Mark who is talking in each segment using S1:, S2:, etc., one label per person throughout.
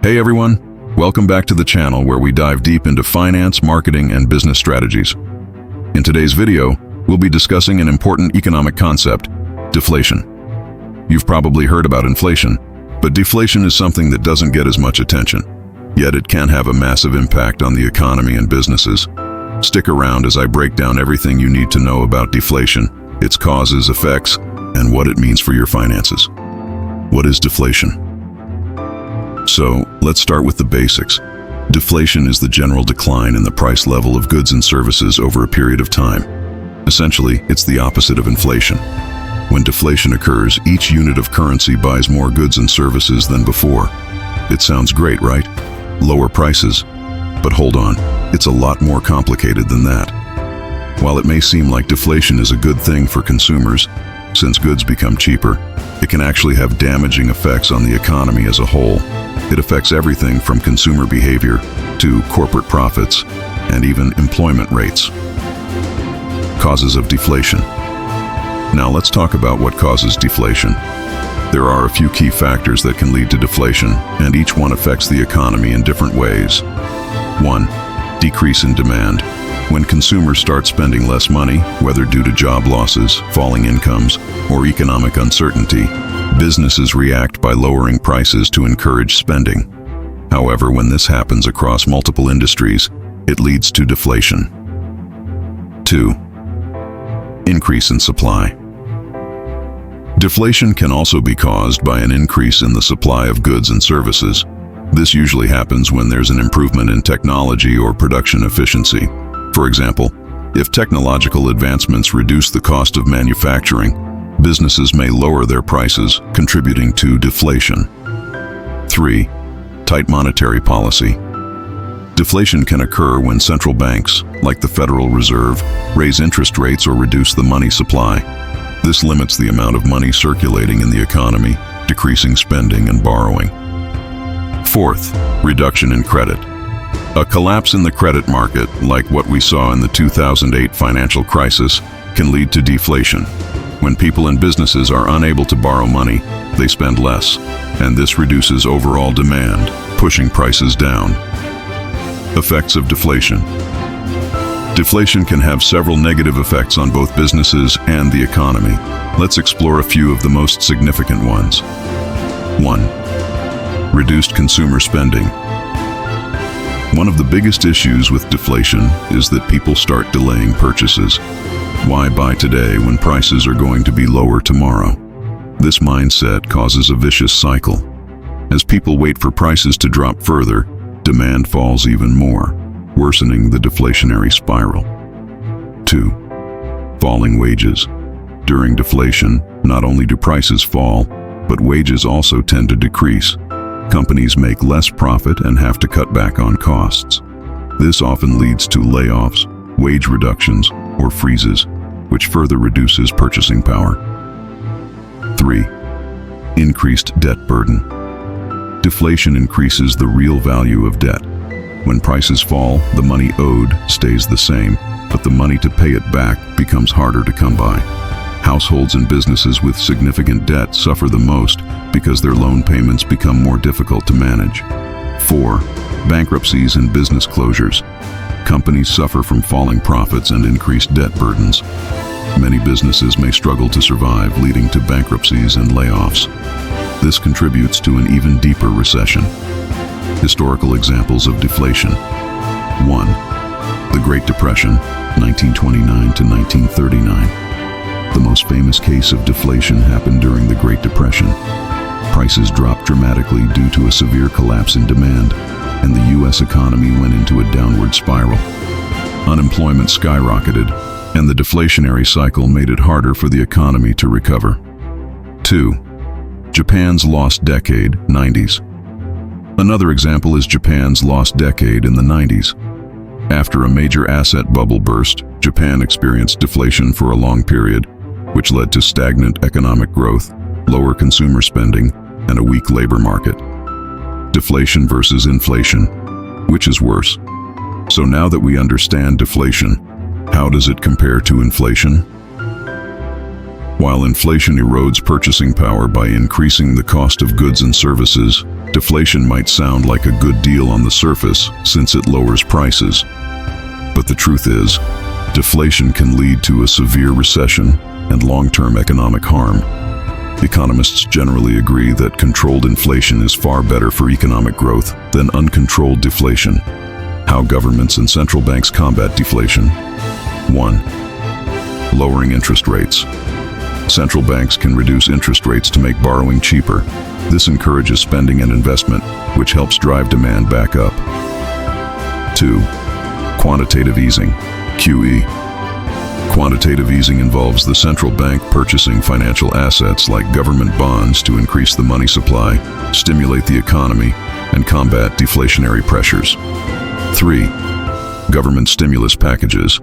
S1: Hey everyone, welcome back to the channel where we dive deep into finance, marketing, and business strategies. In today's video, we'll be discussing an important economic concept, deflation. You've probably heard about inflation, but deflation is something that doesn't get as much attention. Yet it can have a massive impact on the economy and businesses. Stick around as I break down everything you need to know about deflation, its causes, effects, and what it means for your finances. What is deflation? So, let's start with the basics. Deflation is the general decline in the price level of goods and services over a period of time. Essentially, it's the opposite of inflation. When deflation occurs, each unit of currency buys more goods and services than before. It sounds great, right? Lower prices. But hold on, it's a lot more complicated than that. While it may seem like deflation is a good thing for consumers, since goods become cheaper, it can actually have damaging effects on the economy as a whole. It affects everything from consumer behavior to corporate profits and even employment rates. Causes of deflation. Now let's talk about what causes deflation. There are a few key factors that can lead to deflation, and each one affects the economy in different ways. 1. Decrease in demand. When consumers start spending less money, whether due to job losses, falling incomes, or economic uncertainty, businesses react by lowering prices to encourage spending. However, when this happens across multiple industries, it leads to deflation. 2. Increase in supply. Deflation can also be caused by an increase in the supply of goods and services. This usually happens when there's an improvement in technology or production efficiency. For example, if technological advancements reduce the cost of manufacturing, businesses may lower their prices, contributing to deflation. 3. Tight monetary policy. Deflation can occur when central banks, like the Federal Reserve, raise interest rates or reduce the money supply. This limits the amount of money circulating in the economy, decreasing spending and borrowing. 4th, reduction in credit. A collapse in the credit market, like what we saw in the 2008 financial crisis, can lead to deflation. When people and businesses are unable to borrow money, they spend less, and this reduces overall demand, pushing prices down. Effects of deflation. Deflation can have several negative effects on both businesses and the economy. Let's explore a few of the most significant ones. 1. Reduced consumer spending. One of the biggest issues with deflation is that people start delaying purchases. Why buy today when prices are going to be lower tomorrow? This mindset causes a vicious cycle. As people wait for prices to drop further, demand falls even more, worsening the deflationary spiral. 2. Falling wages. During deflation, not only do prices fall, but wages also tend to decrease. Companies make less profit and have to cut back on costs. This often leads to layoffs, wage reductions, or freezes, which further reduces purchasing power. 3. Increased debt burden. Deflation increases the real value of debt. When prices fall, the money owed stays the same, but the money to pay it back becomes harder to come by. Households and businesses with significant debt suffer the most because their loan payments become more difficult to manage. 4. Bankruptcies and business closures. Companies suffer from falling profits and increased debt burdens. Many businesses may struggle to survive, leading to bankruptcies and layoffs. This contributes to an even deeper recession. Historical examples of deflation. 1. The Great Depression, 1929 to 1939. The most famous case of deflation happened during the Great Depression. Prices dropped dramatically due to a severe collapse in demand, and the U.S. economy went into a downward spiral. Unemployment skyrocketed, and the deflationary cycle made it harder for the economy to recover. 2. Japan's lost decade, 90s. Another example is Japan's lost decade in the 90s. After a major asset bubble burst, Japan experienced deflation for a long period, which led to stagnant economic growth, lower consumer spending, and a weak labor market. Deflation versus inflation. Which is worse? So now that we understand deflation, how does it compare to inflation? While inflation erodes purchasing power by increasing the cost of goods and services, Deflation might sound like a good deal on the surface since it lowers prices. But the truth is, deflation can lead to a severe recession and long-term economic harm. Economists generally agree that controlled inflation is far better for economic growth than uncontrolled deflation. How governments and central banks combat deflation. 1. Lowering interest rates. Central banks can reduce interest rates to make borrowing cheaper. This encourages spending and investment, which helps drive demand back up. 2. Quantitative easing, QE. Quantitative easing involves the central bank purchasing financial assets like government bonds to increase the money supply, stimulate the economy, and combat deflationary pressures. 3. Government stimulus packages.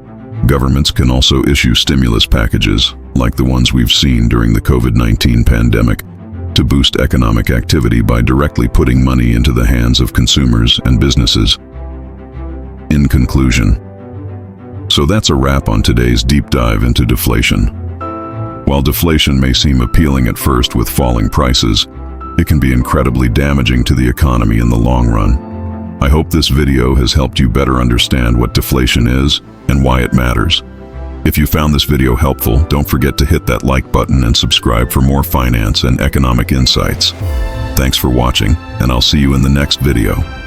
S1: Governments can also issue stimulus packages, like the ones we've seen during the COVID-19 pandemic, to boost economic activity by directly putting money into the hands of consumers and businesses. In conclusion, so that's a wrap on today's deep dive into deflation. While deflation may seem appealing at first with falling prices, it can be incredibly damaging to the economy in the long run. I hope this video has helped you better understand what deflation is and why it matters. If you found this video helpful, don't forget to hit that like button and subscribe for more finance and economic insights. Thanks for watching, and I'll see you in the next video.